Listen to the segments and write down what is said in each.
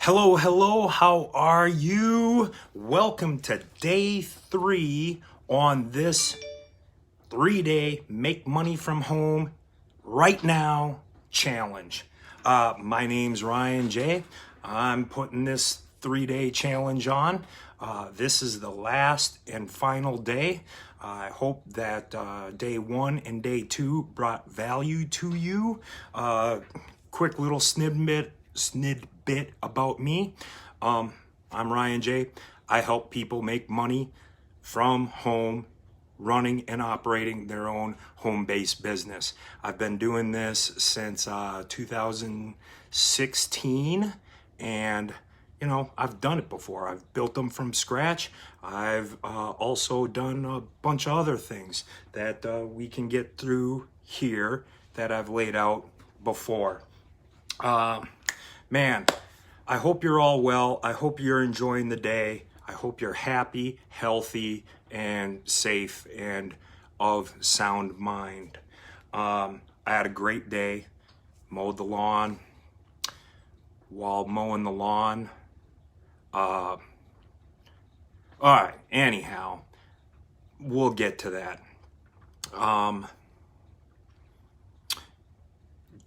Hello, hello, how are you? Welcome to day 3 on this 3-day Make Money from Home Right Now challenge. My name's Ryan J. I'm putting this 3-day challenge on. This is the last and final day. I hope that day 1 and day 2 brought value to you. Quick little snidbit about me. I'm Ryan J. I help people make money from home, running and operating their own home-based business. I've been doing this since 2016, and I've done it before. I've built them from scratch. I've also done a bunch of other things that we can get through here that I've laid out before. Man, I hope you're all well. I hope you're enjoying the day. I hope you're happy, healthy, and safe and of sound mind. I had a great day. Mowed the lawn. While mowing the lawn, all right, anyhow, we'll get to that.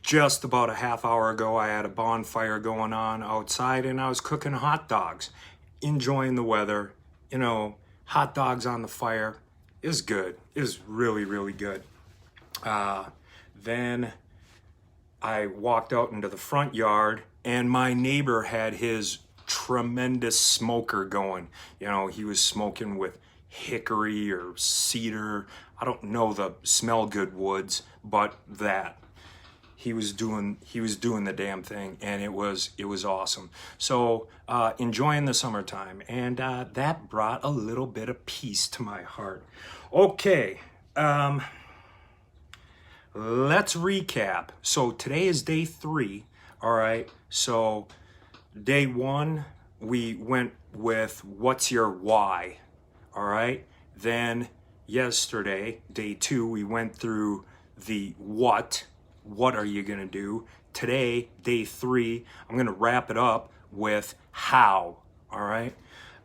Just about a half hour ago, I had a bonfire going on outside and I was cooking hot dogs, enjoying the weather. Hot dogs on the fire is good. Is really, really good. Then I walked out into the front yard and my neighbor had his tremendous smoker going. He was smoking with hickory or cedar. I don't know the smell good woods, but that. He was doing the damn thing, and it was awesome. So enjoying the summertime, and that brought a little bit of peace to my heart. Okay, let's recap. So today is day 3. All right. So day 1 we went with what's your why. All right. Then yesterday, day 2, we went through the what. What are you going to do? Today, day 3, I'm going to wrap it up with how, all right?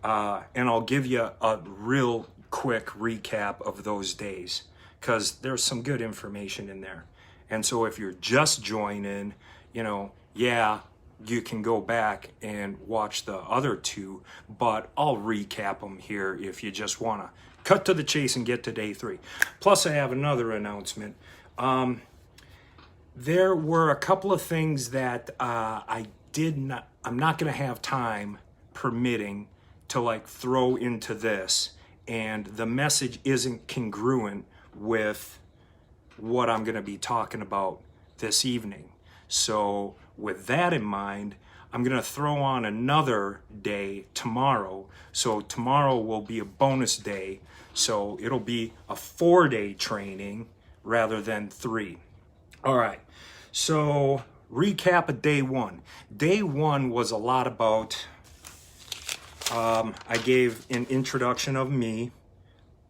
And I'll give you a real quick recap of those days because there's some good information in there. And so if you're just joining, you can go back and watch the other 2, but I'll recap them here if you just want to cut to the chase and get to day 3. Plus, I have another announcement. There were a couple of things that I'm not going to have time permitting to throw into this, and the message isn't congruent with what I'm going to be talking about this evening. So with that in mind, I'm going to throw on another day tomorrow. So tomorrow will be a bonus day. So it'll be a 4-day training rather than 3. All right, so recap of day 1. Day 1 was a lot about, I gave an introduction of me,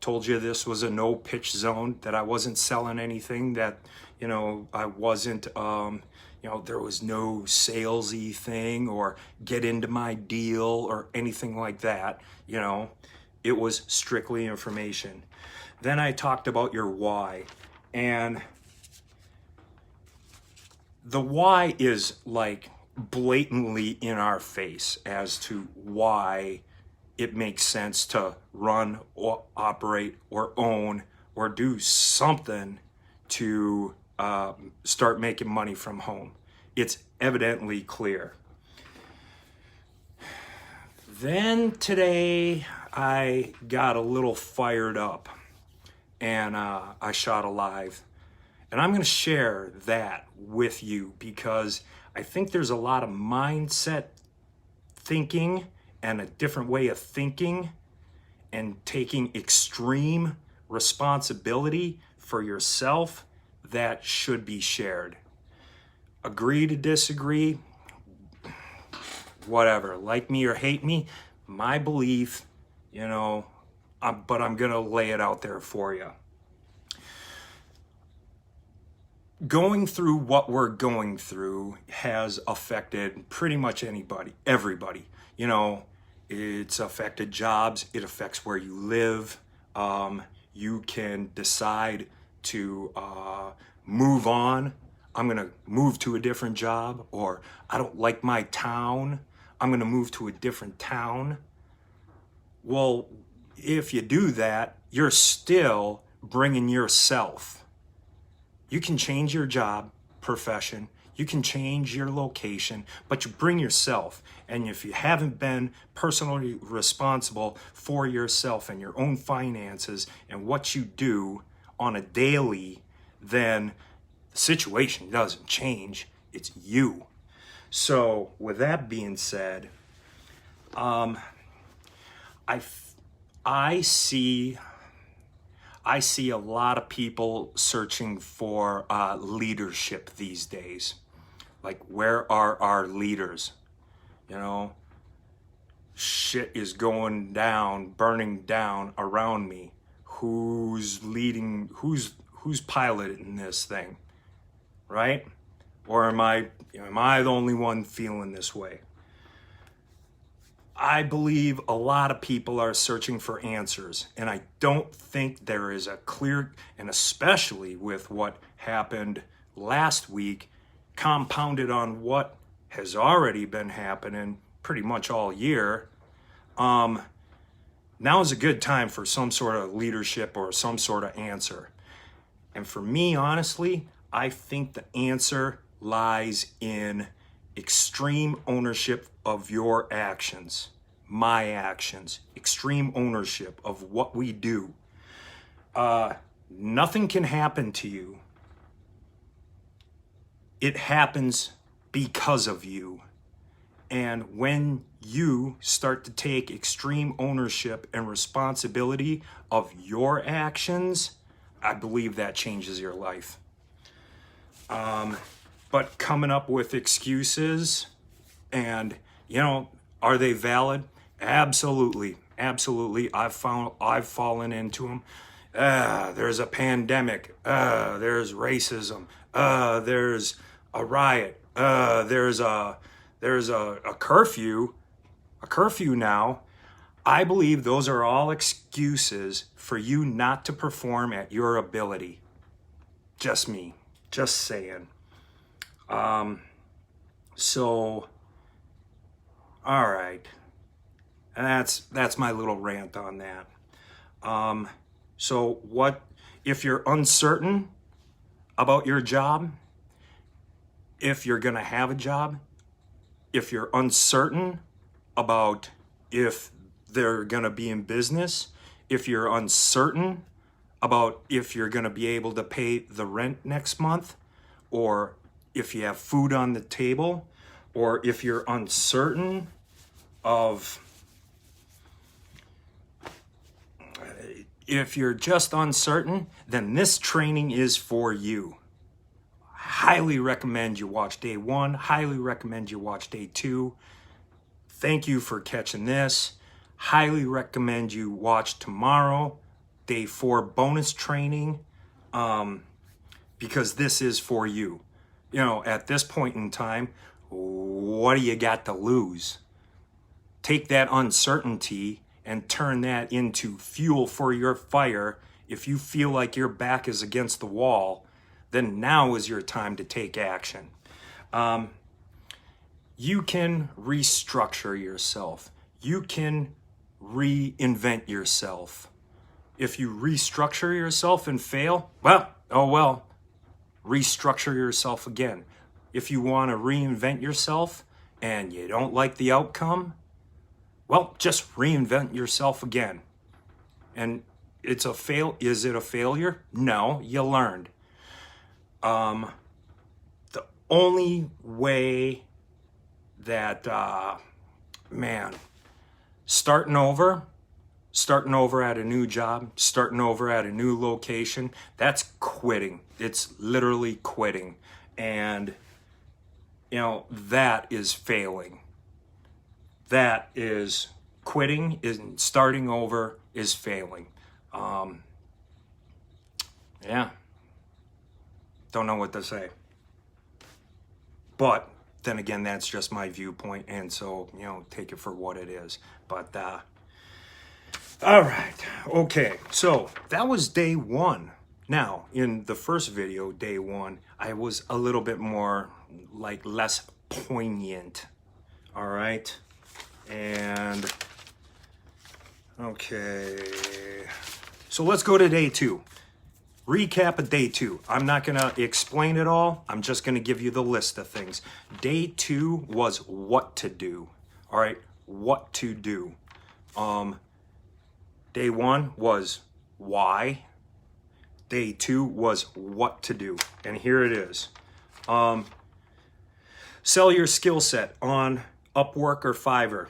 told you this was a no pitch zone, that I wasn't selling anything, that, I wasn't, there was no salesy thing or get into my deal or anything like that. It was strictly information. Then I talked about your why, and the why is blatantly in our face as to why it makes sense to run or operate or own or do something to start making money from home. It's evidently clear. Then today I got a little fired up and I shot a live. And I'm going to share that with you because I think there's a lot of mindset thinking and a different way of thinking and taking extreme responsibility for yourself that should be shared. Agree to disagree, whatever, like me or hate me, my belief, but I'm going to lay it out there for you. going through what we're going through has affected pretty much everybody. You know, it's affected jobs, it affects where you live. You can decide to move on. I'm going to move to a different job, or I don't like my town. I'm going to move to a different town. Well, if you do that, you're still bringing yourself. You can change your job, profession, you can change your location, but you bring yourself. And if you haven't been personally responsible for yourself and your own finances and what you do on a daily, then the situation doesn't change. It's you. So with that being said, I see a lot of people searching for leadership these days. Like, where are our leaders? You know, shit is going down, burning down around me. Who's leading? Who's piloting this thing? Right? Or am I the only one feeling this way? I believe a lot of people are searching for answers, and I don't think there is a clear, and especially with what happened last week, compounded on what has already been happening pretty much all year. Now is a good time for some sort of leadership or some sort of answer. And for me, honestly, I think the answer lies in extreme ownership of your actions, my actions, extreme ownership of what we do. Nothing can happen to you. It happens because of you. And when you start to take extreme ownership and responsibility of your actions, I believe that changes your life. But coming up with excuses and, are they valid? Absolutely. Absolutely. I've fallen into them. There's a pandemic. There's racism. There's a riot. There's a curfew. A curfew now. I believe those are all excuses for you not to perform at your ability. Just me. Just saying. So, all right. And that's my little rant on that. So what, if you're uncertain about your job, if you're going to have a job, if you're uncertain about if they're going to be in business, if you're uncertain about if you're going to be able to pay the rent next month, or if you have food on the table, or if you're uncertain of, if you're just uncertain, then this training is for you. Highly recommend you watch day 1. Highly recommend you watch day 2. Thank you for catching this. Highly recommend you watch tomorrow, day 4 bonus training, because this is for you. At this point in time, what do you got to lose? Take that uncertainty and turn that into fuel for your fire. If you feel like your back is against the wall, then now is your time to take action. You can restructure yourself. You can reinvent yourself. If you restructure yourself and fail, well, restructure yourself again. If you want to reinvent yourself and you don't like the outcome, well, just reinvent yourself again. And is it a failure? No, you learned. The only way that, starting over at a new job, starting over at a new location, that's quitting. It's literally quitting. And, that is failing. That is quitting, starting over is failing. Yeah. Don't know what to say. But then again, that's just my viewpoint, and so, you know, take it for what it is. But all right, okay, so that was day one. Now, in the first video, day one, I was a little bit more, like, less poignant, all right? And, okay, so let's go to day two. Recap of day two. I'm not gonna explain it all. I'm just gonna give you the list of things. Day two was what to do, all right? What to do. Day one was why. Day two was what to do. And here it is. Sell your skill set on Upwork or Fiverr.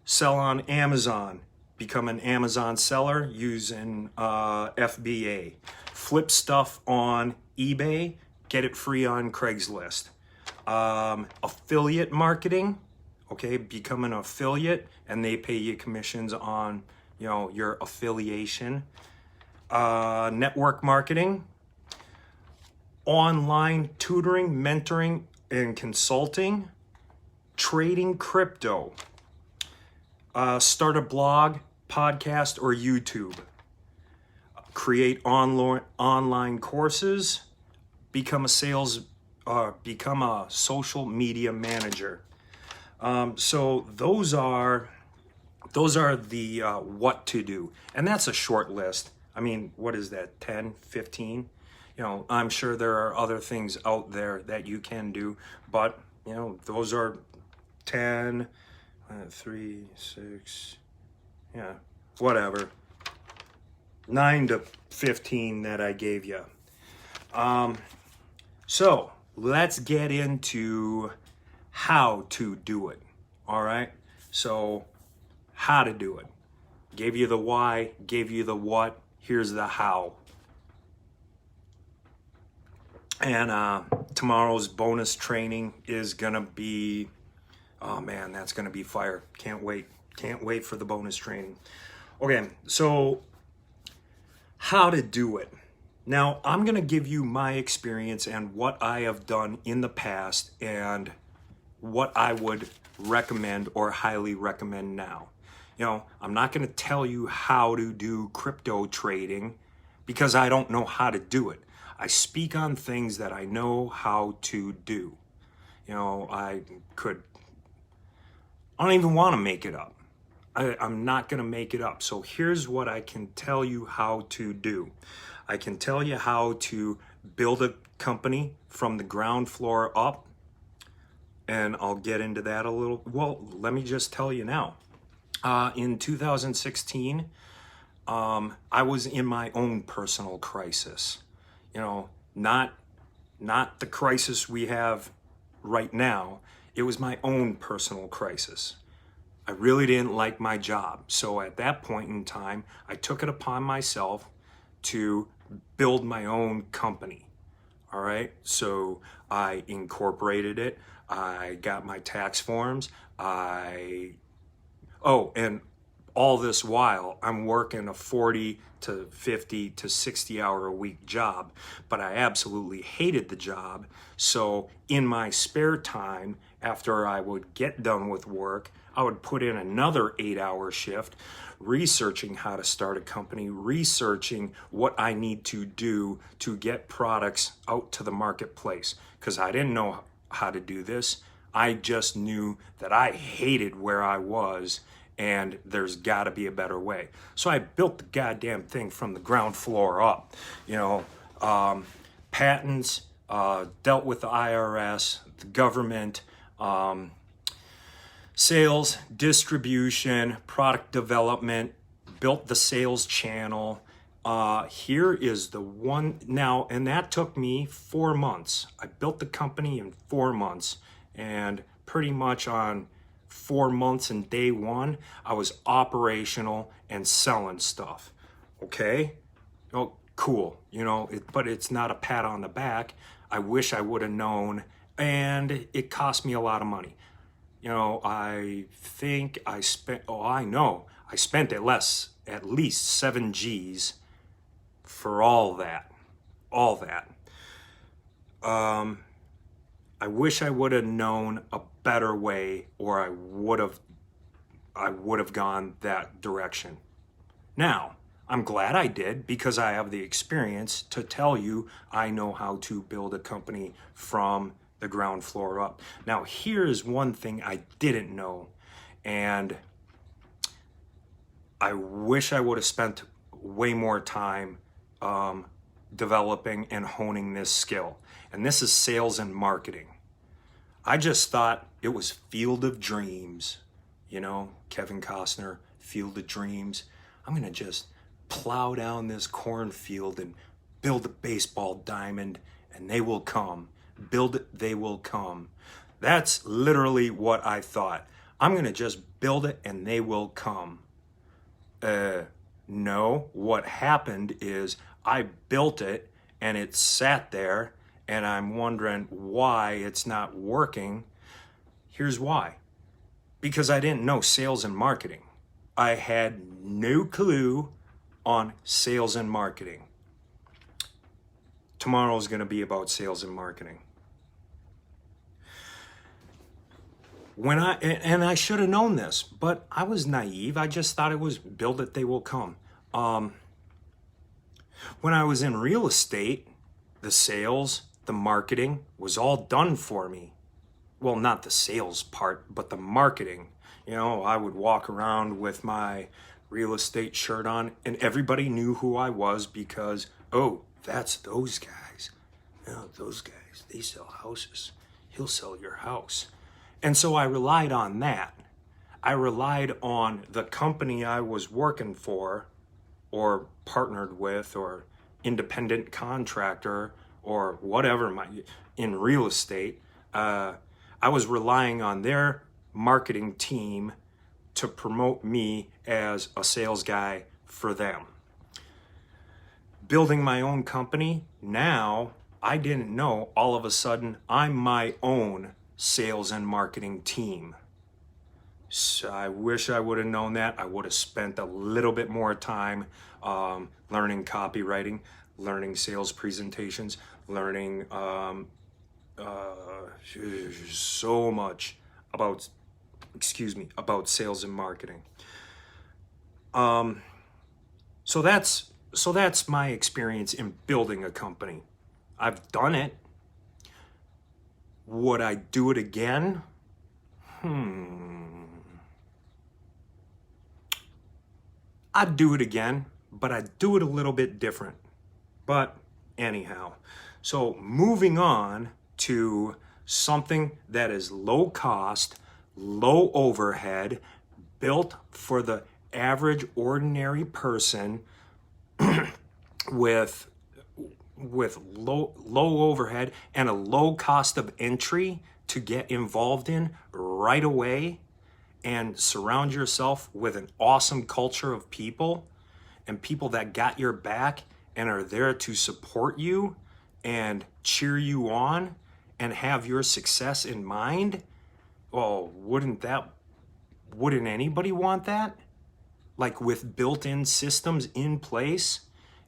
Sell on Amazon. Become an Amazon seller using FBA. Flip stuff on eBay. Get it free on Craigslist. Affiliate marketing. Okay, become an affiliate and they pay you commissions on, you know, your affiliation. Network marketing. Online tutoring, mentoring, and consulting. Trading crypto. Start a blog, podcast, or YouTube. Create online courses. Become a social media manager. So those are the what to do. And that's a short list. I mean, what is that, 10, 15? You know, I'm sure there are other things out there that you can do, but, you know, those are 10, 3, 6, yeah, whatever. 9 to 15 that I gave you. So let's get into how to do it. All right. So how to do it. Gave you the why, gave you the what. Here's the how. And tomorrow's bonus training is gonna be, oh man, that's gonna be fire. Can't wait. Can't wait for the bonus training. Okay, so how to do it. Now, I'm gonna give you my experience and what I have done in the past and what I would recommend or highly recommend now. You know, I'm not gonna tell you how to do crypto trading because I don't know how to do it. I speak on things that I know how to do. You know, I don't even want to make it up. I'm not going to make it up. So here's what I can tell you how to do. I can tell you how to build a company from the ground floor up. And I'll get into that a little. Well, let me just tell you now. In 2016, I was in my own personal crisis. You know, not the crisis we have right now. It was my own personal crisis. I really didn't like my job. So at that point in time, I took it upon myself to build my own company. All right. So I incorporated it. I got my tax forms. And all this while I'm working a 40 to 50 to 60 hour a week job, but I absolutely hated the job. So in my spare time, after I would get done with work, I would put in another 8-hour shift researching how to start a company, researching what I need to do to get products out to the marketplace, because I didn't know how to do this. I just knew that I hated where I was and there's got to be a better way. So I built the goddamn thing from the ground floor up. You know, patents, dealt with the IRS, the government, sales, distribution, product development, built the sales channel. Here is the one now, and that took me 4 months. I built the company in 4 months, and pretty much on 4 months and day one, I was operational and selling stuff. Okay? Oh, cool. You know, but it's not a pat on the back. I wish I would have known, and it cost me a lot of money. You know, I think I spent, I spent at least 7 G's for all that. I wish I would have known a better way, or I would have gone that direction. Now, I'm glad I did because I have the experience to tell you I know how to build a company from the ground floor up. Now, here's one thing I didn't know, and I wish I would have spent way more time developing and honing this skill. And this is sales and marketing. I just thought it was Field of Dreams. You know, Kevin Costner, Field of Dreams. I'm going to just plow down this cornfield and build a baseball diamond and they will come. Build it, they will come. That's literally what I thought. I'm going to just build it and they will come. No, what happened is I built it and it sat there and I'm wondering why it's not working. Here's why. Because I didn't know sales and marketing. I had no clue on sales and marketing. Tomorrow is going to be about sales and marketing. I should have known this, but I was naive. I just thought it was build it, they will come. When I was in real estate, the sales, the marketing was all done for me. Well, not the sales part, but the marketing. You know, I would walk around with my real estate shirt on and everybody knew who I was because, oh, that's those guys. No, those guys, they sell houses. He'll sell your house. And so I relied on that. I relied on the company I was working for or partnered with or independent contractor or whatever in real estate. I was relying on their marketing team to promote me as a sales guy for them. Building my own company, now I didn't know all of a sudden I'm my own sales and marketing team. So I wish I would have known that. I would have spent a little bit more time learning copywriting, learning sales presentations, learning so much about sales and marketing. So that's my experience in building a company. I've done it. Would I do it again? I'd do it again, but I'd do it a little bit different. But anyhow, so moving on to something that is low cost, low overhead, built for the average ordinary person with low overhead and a low cost of entry to get involved in right away, and surround yourself with an awesome culture of people and people that got your back and are there to support you and cheer you on and have your success in mind. Well, wouldn't anybody want that? Like with built-in systems in place,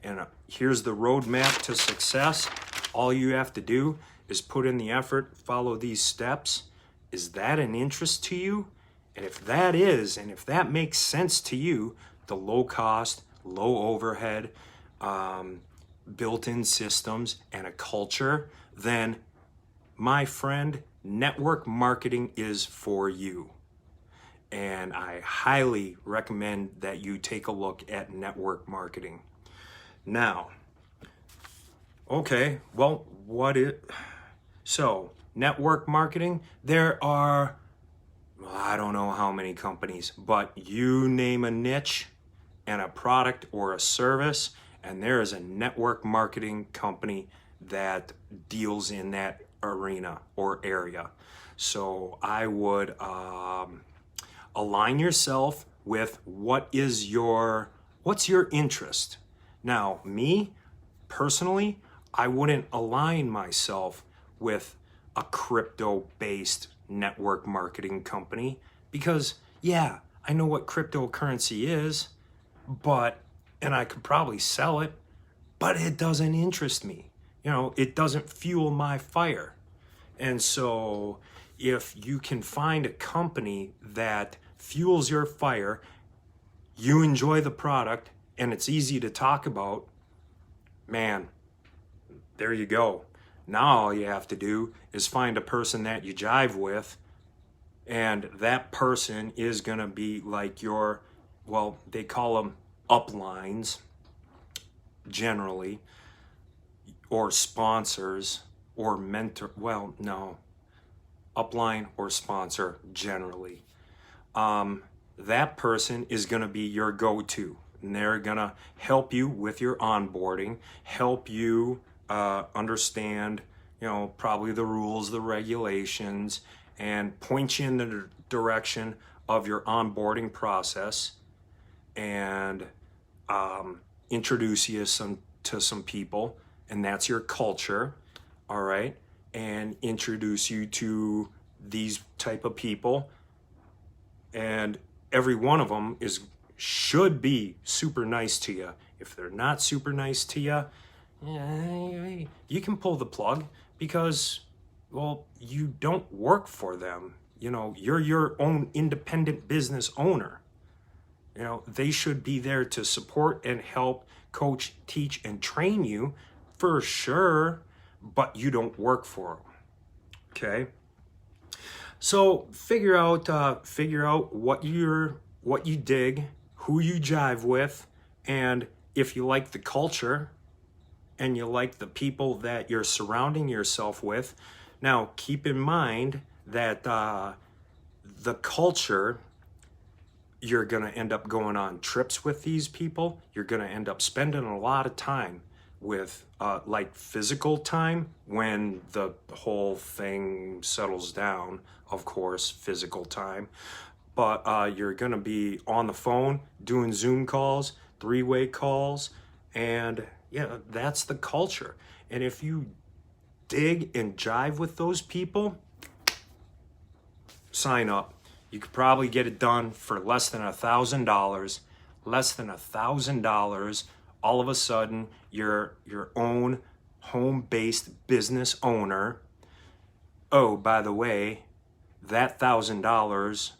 and here's the roadmap to success. All you have to do is put in the effort, follow these steps. Is that an interest to you? And if that is, and if that makes sense to you, the low cost, low overhead, built-in systems, and a culture, then my friend, network marketing is for you. And I highly recommend that you take a look at network marketing. Now, okay, well, so network marketing, there are, I don't know how many companies, but you name a niche and a product or a service, and there is a network marketing company that deals in that arena or area. So I would align yourself with what's your interest. Now, me personally, I wouldn't align myself with a crypto-based network marketing company because, yeah, I know what cryptocurrency is, and I could probably sell it, but it doesn't interest me. it doesn't fuel my fire. And so if you can find a company that fuels your fire, you enjoy the product, and it's easy to talk about, man, there you go. Now all you have to do is find a person that you jive with, and that person is going to be like your, well, they call them uplines generally, or sponsors, or mentor. Well, no, upline or sponsor generally. That person is going to be your go-to, and they're going to help you with your onboarding, help you understand, probably the rules, the regulations, and point you in the direction of your onboarding process, and introduce you to some people, and that's your culture, all right, and introduce you to these type of people, and every one of them should be super nice to you. If they're not super nice to you, you can pull the plug, because, well, you don't work for them. You're your own independent business owner. They should be there to support and help, coach, teach, and train you for sure, but you don't work for them. Okay? So figure out what you dig, who you jive with, and if you like the culture and you like the people that you're surrounding yourself with. Now, keep in mind that the culture, you're going to end up going on trips with these people. You're going to end up spending a lot of time with like physical time when the whole thing settles down, of course, physical time. But you're going to be on the phone doing Zoom calls, three-way calls, and yeah, that's the culture. And if you dig and jive with those people, sign up. You could probably get it done for less than $1,000. Less than $1,000. All of a sudden, you're your own home-based business owner. Oh, by the way, that $1,000,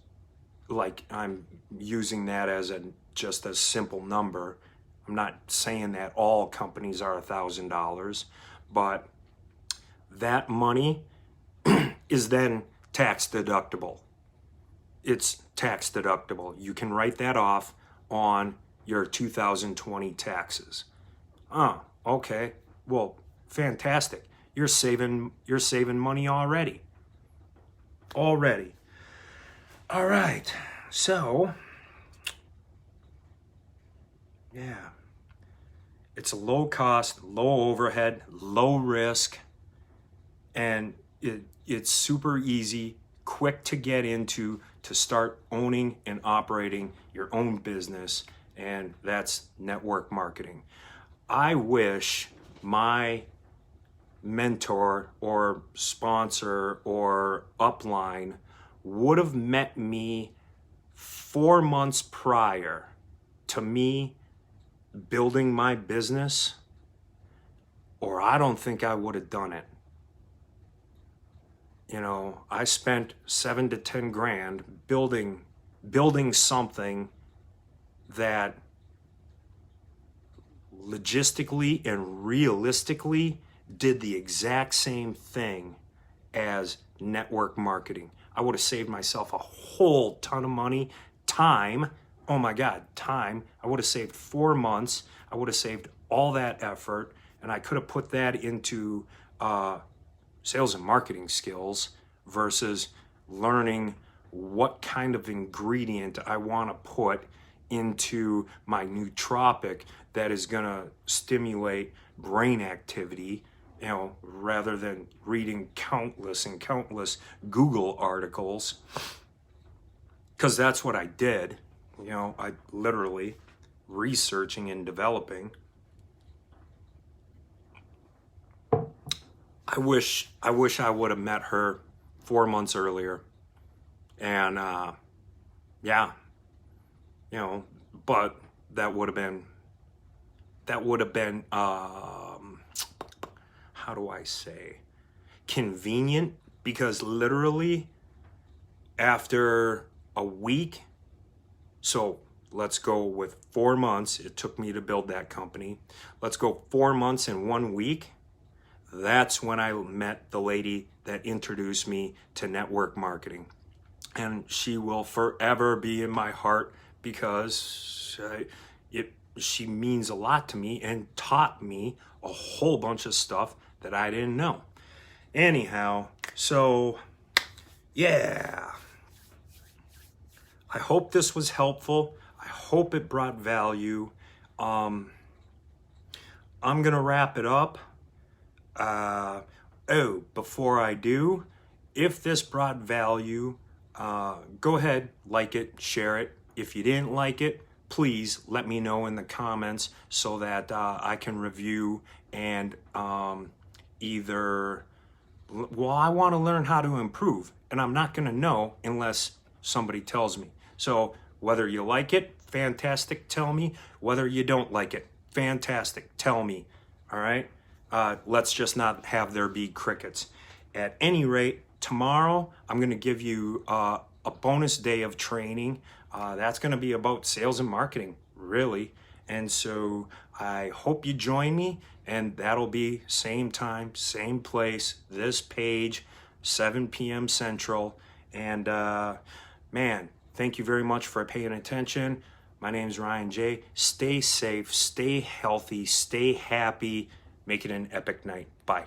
like, I'm using that as just a simple number. I'm not saying that all companies are $1,000, but that money is then tax deductible. It's tax deductible. You can write that off on your 2020 taxes. Oh, okay. Well, fantastic. You're saving money already. All right. So, yeah. It's a low cost, low overhead, low risk, and it's super easy, quick to get into, to start owning and operating your own business, and that's network marketing. I wish my mentor or sponsor or upline would have met me 4 months prior to me building my business, or I don't think I would have done it. I spent 7 to 10 grand building something that logistically and realistically did the exact same thing as network marketing. I would have saved myself a whole ton of money, time. Oh my God, time. I would have saved 4 months. I would have saved all that effort, and I could have put that into sales and marketing skills versus learning what kind of ingredient I want to put into my nootropic that is going to stimulate brain activity, rather than reading countless and countless Google articles, because that's what I did. I literally researching and developing. I wish I would have met her 4 months earlier, and but that would have been how do I say, convenient, because literally after a week, so let's go with 4 months, it took me to build that company. Let's go 4 months and 1 week. That's when I met the lady that introduced me to network marketing. And she will forever be in my heart because she means a lot to me and taught me a whole bunch of stuff that I didn't know. Anyhow, so yeah. I hope this was helpful. I hope it brought value. I'm going to wrap it up. Before I do, if this brought value, go ahead, like it, share it. If you didn't like it, please let me know in the comments so that I can review and either, well, I want to learn how to improve, and I'm not going to know unless somebody tells me. So whether you like it, fantastic, tell me. Whether you don't like it, fantastic, tell me. All right? Let's just not have there be crickets. At any rate, tomorrow I'm going to give you a bonus day of training. That's going to be about sales and marketing, really. And so I hope you join me, and that'll be same time, same place, this page, 7 p.m. Central. And man, thank you very much for paying attention. My name is Ryan J. Stay safe, stay healthy, stay happy. Make it an epic night. Bye.